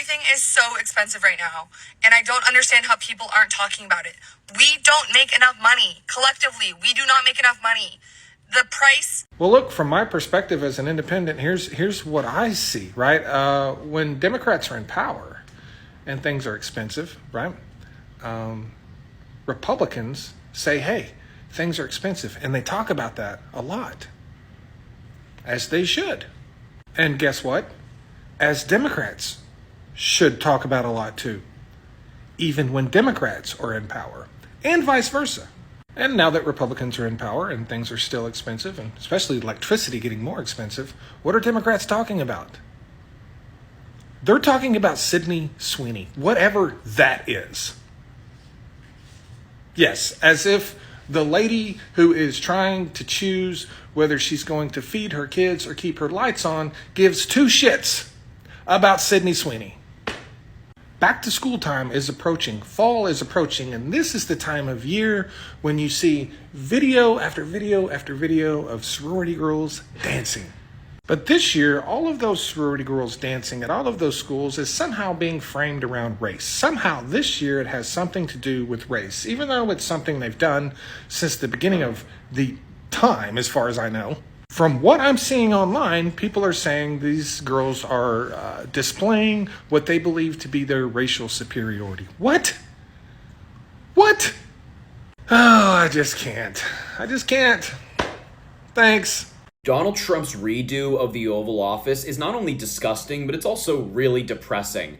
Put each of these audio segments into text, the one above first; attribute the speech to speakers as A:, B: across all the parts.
A: Everything is so expensive right now, and I don't understand how people aren't talking about it. We don't make enough money. Collectively, we do not make enough money. The price...
B: Well, look, from my perspective as an independent, here's what I see, right? When Democrats are in power and things are expensive, right? Republicans say, hey, things are expensive, and they talk about that a lot, as they should. And guess what? As Democrats should talk about a lot too, even when Democrats are in power, and vice versa. And now that Republicans are in power and things are still expensive, and especially electricity getting more expensive, what are Democrats talking about? They're talking about Sydney Sweeney, whatever that is. Yes, as if the lady who is trying to choose whether she's going to feed her kids or keep her lights on gives two shits about Sydney Sweeney. Back to school time is approaching. Fall is approaching. And this is the time of year when you see video after video after video of sorority girls dancing. But this year, all of those sorority girls dancing at all of those schools is somehow being framed around race. Somehow this year it has something to do with race, even though it's something they've done since the beginning of the time, as far as I know. From what I'm seeing online, people are saying these girls are displaying what they believe to be their racial superiority. What? What? Oh, I just can't. Thanks.
C: Donald Trump's redo of the Oval Office is not only disgusting, but it's also really depressing.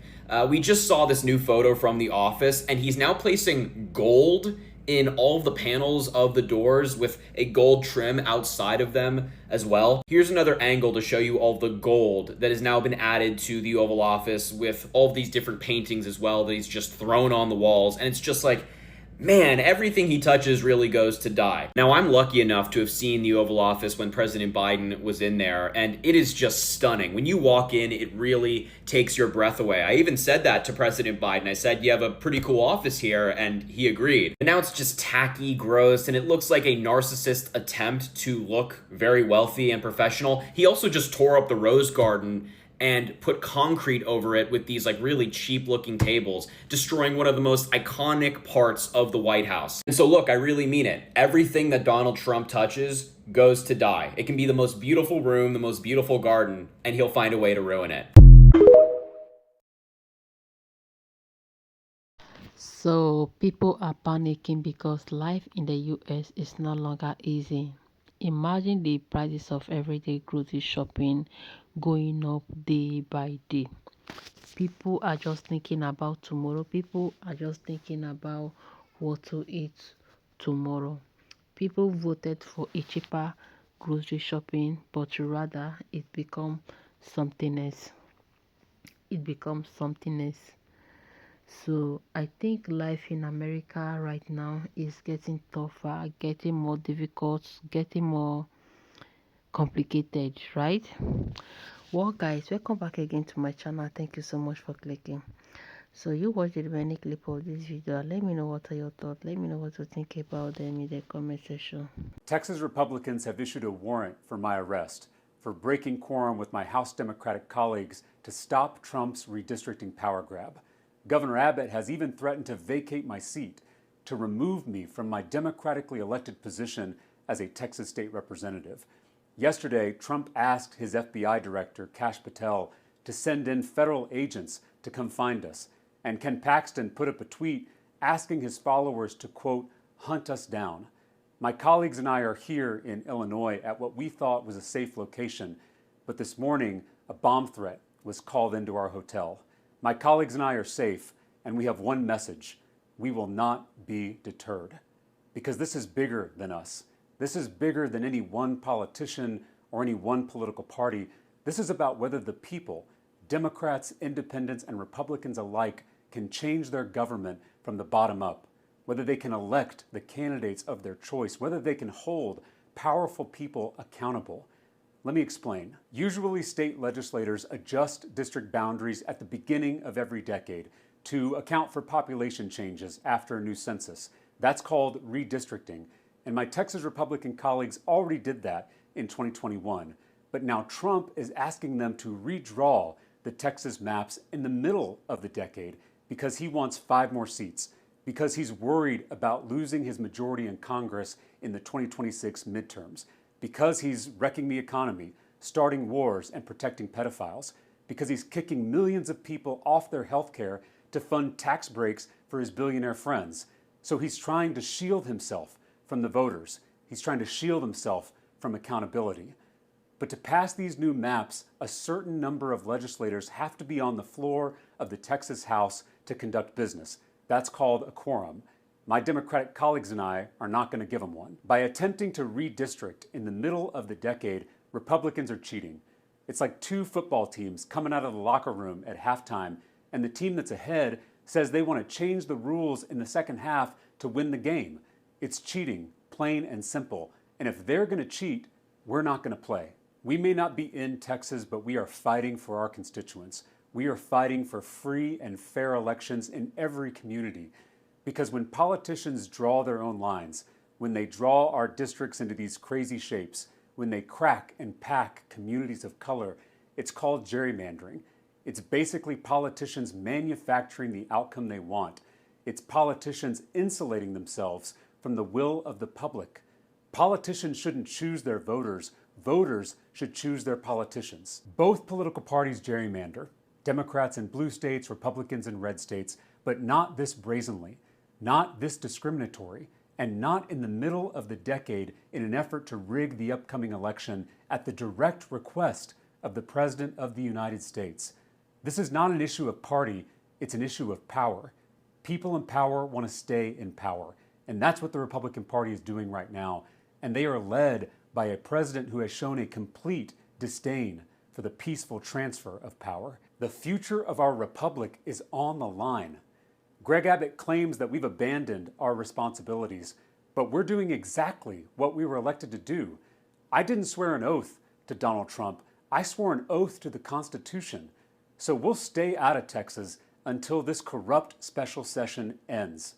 C: We just saw this new photo from the office, and he's now placing gold in all of the panels of the doors with a gold trim outside of them as well. Here's another angle to show you all the gold that has now been added to the Oval Office with all of these different paintings as well that he's just thrown on the walls. And it's just like, man, everything he touches really goes to die. Now, I'm lucky enough to have seen the Oval Office when President Biden was in there, and it is just stunning. When you walk in, it really takes your breath away. I even said that to President Biden. I said, you have a pretty cool office here, and he agreed. But now it's just tacky, gross, and it looks like a narcissist attempt to look very wealthy and professional. He also just tore up the Rose Garden and put concrete over it with these like really cheap looking tables, destroying one of the most iconic parts of the White House. And so look, I really mean it. Everything that Donald Trump touches goes to die. It can be the most beautiful room, the most beautiful garden, and he'll find a way to ruin it.
D: So people are panicking because life in the US is no longer easy. Imagine the prices of everyday grocery shopping going up day by day. People are just thinking about tomorrow. People are just thinking about what to eat tomorrow. People voted for a cheaper grocery shopping, but rather it becomes something else. It becomes something else. So I think life in America right now is getting tougher, getting more difficult, getting more complicated, right? Well guys, welcome back again to my channel. Thank you so much for clicking. So you watched the remaining clip of this video. Let me know what are your thoughts. Let me know what you think about them in the comment section.
E: Texas Republicans have issued a warrant for my arrest for breaking quorum with my House Democratic colleagues to stop Trump's redistricting power grab. Governor Abbott has even threatened to vacate my seat, to remove me from my democratically elected position as a Texas state representative. Yesterday, Trump asked his FBI director, Kash Patel, to send in federal agents to come find us. And Ken Paxton put up a tweet asking his followers to, quote, hunt us down. My colleagues and I are here in Illinois at what we thought was a safe location, but this morning, a bomb threat was called into our hotel. My colleagues and I are safe, and we have one message. We will not be deterred. Because this is bigger than us. This is bigger than any one politician or any one political party. This is about whether the people, Democrats, independents, and Republicans alike, can change their government from the bottom up, whether they can elect the candidates of their choice, whether they can hold powerful people accountable. Let me explain. Usually state legislators adjust district boundaries at the beginning of every decade to account for population changes after a new census. That's called redistricting. And my Texas Republican colleagues already did that in 2021. But now Trump is asking them to redraw the Texas maps in the middle of the decade because he wants 5 more seats, because he's worried about losing his majority in Congress in the 2026 midterms, because he's wrecking the economy, starting wars, and protecting pedophiles, because he's kicking millions of people off their health care to fund tax breaks for his billionaire friends. So he's trying to shield himself from the voters. He's trying to shield himself from accountability. But to pass these new maps, a certain number of legislators have to be on the floor of the Texas House to conduct business. That's called a quorum. My Democratic colleagues and I are not going to give them one. By attempting to redistrict in the middle of the decade, Republicans are cheating. It's like 2 football teams coming out of the locker room at halftime, and the team that's ahead says they want to change the rules in the second half to win the game. It's cheating, plain and simple. And if they're going to cheat, we're not going to play. We may not be in Texas, but we are fighting for our constituents. We are fighting for free and fair elections in every community. Because when politicians draw their own lines, when they draw our districts into these crazy shapes, when they crack and pack communities of color, it's called gerrymandering. It's basically politicians manufacturing the outcome they want. It's politicians insulating themselves from the will of the public. Politicians shouldn't choose their voters. Voters should choose their politicians. Both political parties gerrymander, Democrats in blue states, Republicans in red states, but not this brazenly, not this discriminatory, and not in the middle of the decade in an effort to rig the upcoming election at the direct request of the President of the United States. This is not an issue of party, it's an issue of power. People in power want to stay in power, and that's what the Republican Party is doing right now. And they are led by a president who has shown a complete disdain for the peaceful transfer of power. The future of our republic is on the line. Greg Abbott claims that we've abandoned our responsibilities, but we're doing exactly what we were elected to do. I didn't swear an oath to Donald Trump. I swore an oath to the Constitution. So we'll stay out of Texas until this corrupt special session ends.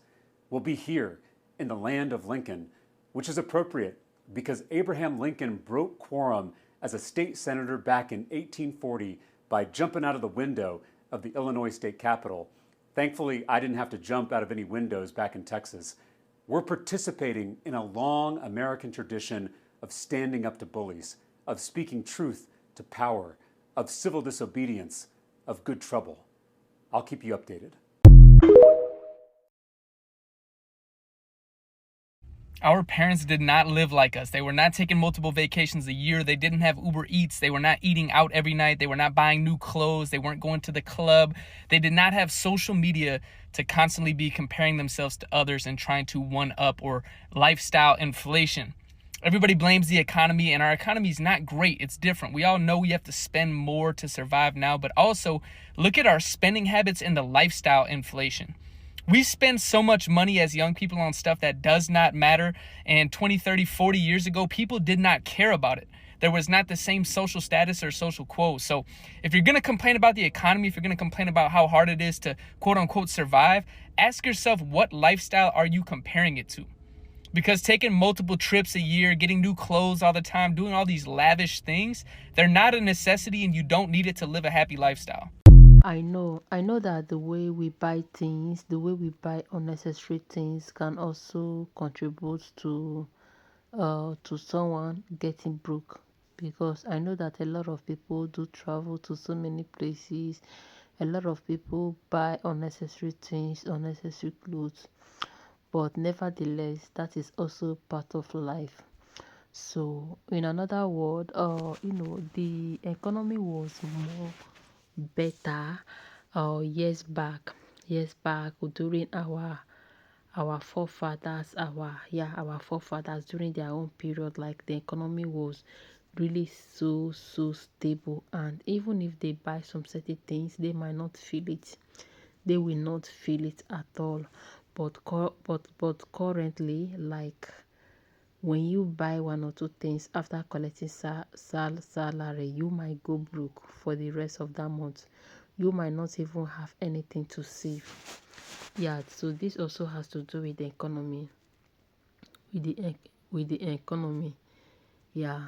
E: We'll be here in the land of Lincoln, which is appropriate because Abraham Lincoln broke quorum as a state senator back in 1840 by jumping out of the window of the Illinois state capitol. Thankfully, I didn't have to jump out of any windows back in Texas. We're participating in a long American tradition of standing up to bullies, of speaking truth to power, of civil disobedience, of good trouble. I'll keep you updated.
F: Our parents did not live like us. They were not taking multiple vacations a year. They didn't have Uber Eats. They were not eating out every night. They were not buying new clothes. They weren't going to the club. They did not have social media to constantly be comparing themselves to others and trying to one up or lifestyle inflation. Everybody blames the economy, and our economy is not great. It's different. We all know we have to spend more to survive now, but also look at our spending habits and the lifestyle inflation. We spend so much money as young people on stuff that does not matter. And 20, 30, 40 years ago, people did not care about it. There was not the same social status or social quo. So if you're going to complain about the economy, if you're going to complain about how hard it is to quote unquote survive, ask yourself, what lifestyle are you comparing it to? Because taking multiple trips a year, getting new clothes all the time, doing all these lavish things, they're not a necessity and you don't need it to live a happy lifestyle.
D: I know that the way we buy things, the way we buy unnecessary things can also contribute to someone getting broke, because I know that a lot of people do travel to so many places. A lot of people buy unnecessary things, unnecessary clothes, but nevertheless, that is also part of life. So, in another word, the economy was more better years back during our forefathers, our forefathers during their own period. Like, the economy was really so stable, and even if they buy some certain things, they might not feel it. They will not feel it at all. But currently, like, when you buy one or two things after collecting salary, you might go broke for the rest of that month. You might not even have anything to save. Yeah, so this also has to do with the economy. With the economy. Yeah.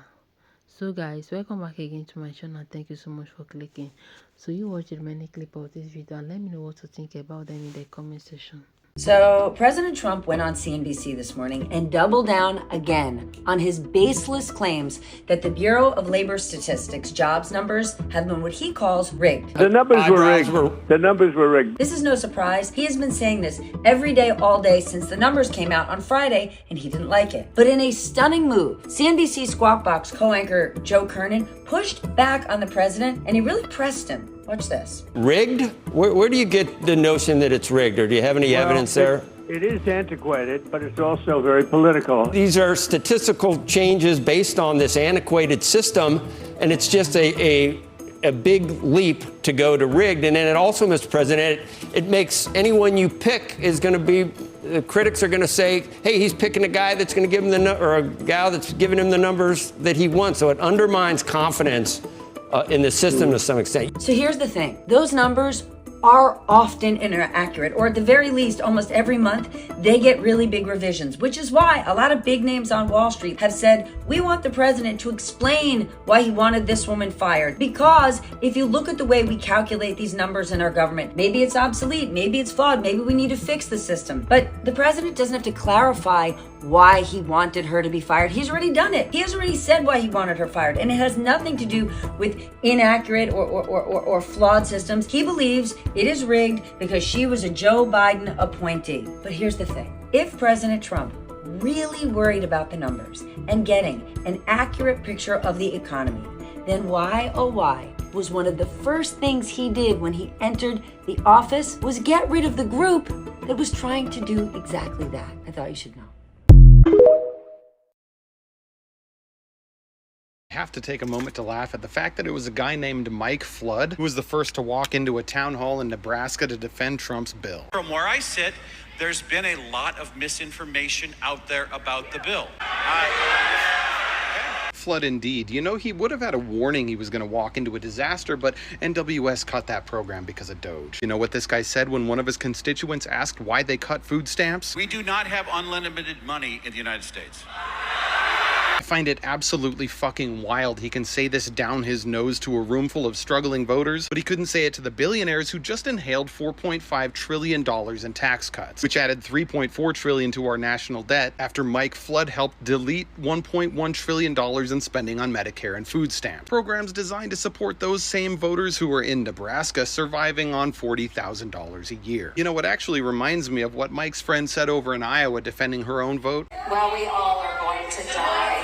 D: So guys, welcome back again to my channel. Thank you so much for clicking. So you watch the remaining clip of this video and let me know what you think about them in the comment section.
G: So President Trump went on CNBC this morning and doubled down again on his baseless claims that the Bureau of Labor Statistics jobs numbers have been what he calls rigged.
H: The numbers were rigged. The numbers were rigged.
G: This is no surprise. He has been saying this every day, all day since the numbers came out on Friday, and he didn't like it. But in a stunning move, CNBC Squawk Box co-anchor Joe Kernan pushed back on the president, and he really pressed him. Watch this.
I: Rigged? Where do you get the notion that it's rigged, or do you have any evidence there?
H: It is antiquated, but it's also very political.
I: These are statistical changes based on this antiquated system, and it's just a big leap to go to rigged. And then it also, Mr. President, it makes anyone you pick is going to be, the critics are going to say, hey, he's picking a guy that's going to give him or a gal that's giving him the numbers that he wants. So it undermines confidence in the system to some extent.
G: So here's the thing. Those numbers are often inaccurate, or at the very least, almost every month, they get really big revisions, which is why a lot of big names on Wall Street have said, we want the president to explain why he wanted this woman fired. Because if you look at the way we calculate these numbers in our government, maybe it's obsolete, maybe it's flawed, maybe we need to fix the system. But the president doesn't have to clarify why he wanted her to be fired. He's already done it. He has already said why he wanted her fired. And it has nothing to do with inaccurate or flawed systems. He believes it is rigged because she was a Joe Biden appointee. But here's the thing. If President Trump really worried about the numbers and getting an accurate picture of the economy, then why, oh why, was one of the first things he did when he entered the office was get rid of the group that was trying to do exactly that? I thought you should know.
J: I have to take a moment to laugh at the fact that it was a guy named Mike Flood who was the first to walk into a town hall in Nebraska to defend Trump's bill.
K: From where I sit, there's been a lot of misinformation out there about the bill.
J: Flood indeed. You know, he would have had a warning he was going to walk into a disaster, but NWS cut that program because of Doge. You know what this guy said when one of his constituents asked why they cut food stamps?
K: We do not have unlimited money in the United States.
J: I find it absolutely fucking wild he can say this down his nose to a room full of struggling voters, but he couldn't say it to the billionaires who just inhaled $4.5 trillion in tax cuts, which added $3.4 trillion to our national debt after Mike Flood helped delete $1.1 trillion in spending on Medicare and food stamps. Programs designed to support those same voters who are in Nebraska surviving on $40,000 a year. You know what actually reminds me of what Mike's friend said over in Iowa defending her own vote?
G: Well, we all are going to die.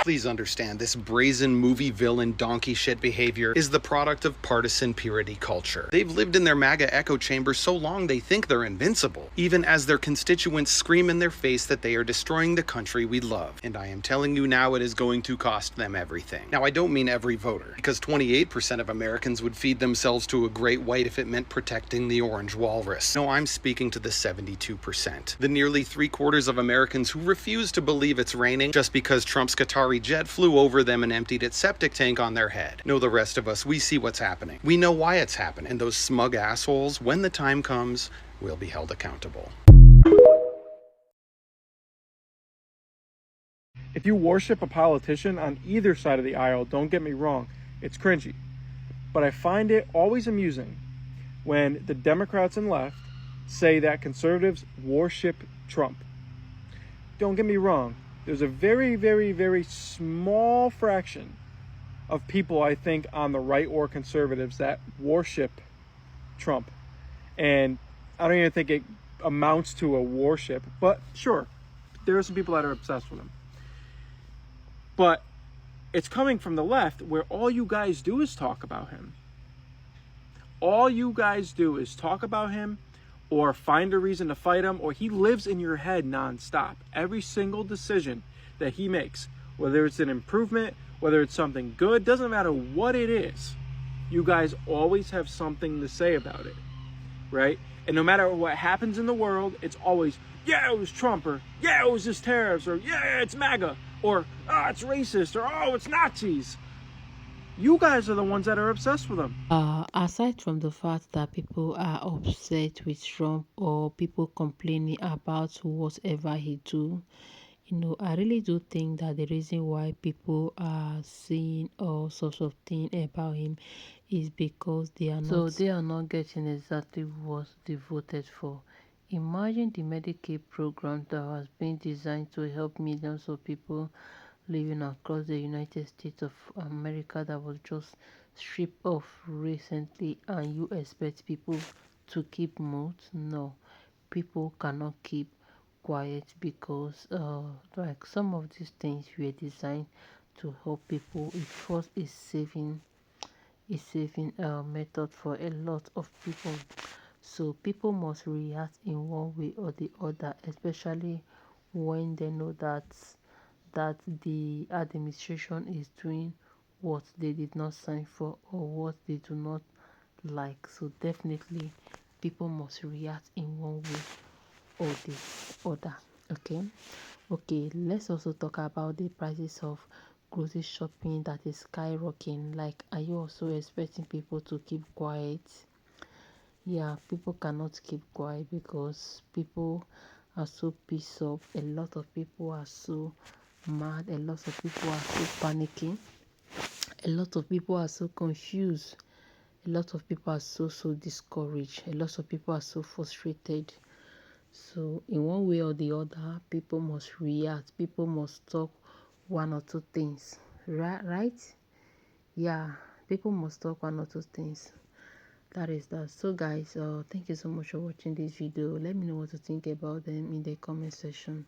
J: Please understand, this brazen movie villain donkey shit behavior is the product of partisan purity culture. They've lived in their MAGA echo chamber so long they think they're invincible, even as their constituents scream in their face that they are destroying the country we love. And I am telling you now, it is going to cost them everything. Now, I don't mean every voter, because 28% of Americans would feed themselves to a great white if it meant protecting the orange walrus. No, I'm speaking to the 72%. The nearly 3/4 of Americans who refuse to believe it's raining just because Trump's Qatari jet flew over them and emptied its septic tank on their head. No, the rest of us, we see what's happening. We know why it's happening. And those smug assholes, when the time comes, will be held accountable.
B: If you worship a politician on either side of the aisle, don't get me wrong, it's cringy. But I find it always amusing when the Democrats and left say that conservatives worship Trump. Don't get me wrong, there's a very, very, very small fraction of people, I think, on the right or conservatives that worship Trump. And I don't even think it amounts to a worship, but sure, there are some people that are obsessed with him. But it's coming from the left where all you guys do is talk about him. All you guys do is talk about him or find a reason to fight him, or he lives in your head nonstop. Every single decision that he makes, whether it's an improvement, whether it's something good, doesn't matter what it is, you guys always have something to say about it, right? And no matter what happens in the world, it's always, yeah, it was Trump, or yeah, it was his tariffs, or yeah, it's MAGA, or oh, it's racist, or oh, it's Nazis. You guys are the ones that are obsessed with him.
D: Aside from the fact that people are upset with Trump or people complaining about whatever he do, I really do think that the reason why people are saying all sorts of things about him is because they are not getting exactly what they voted for. Imagine the Medicaid program that has been designed to help millions of people living across the United States of America that was just stripped off recently, and you expect people to keep mute? No, people cannot keep quiet because like some of these things were designed to help people. It first is saving method for a lot of people, so people must react in one way or the other, especially when they know that the administration is doing what they did not sign for or what they do not like. So definitely people must react in one way or the other. Okay, let's also talk about the prices of grocery shopping that is skyrocketing. Like, are you also expecting people to keep quiet? Yeah, people cannot keep quiet because people are so pissed off. A lot of people are so mad. A lot of people are so panicking. A lot of people are so confused. A lot of people are so discouraged. A lot of people are so frustrated. So in one way or the other, people must react. People must talk one or two things. Right? Yeah, people must talk one or two things. That is that. So guys, thank you so much for watching this video. Let me know what you think about them in the comment section.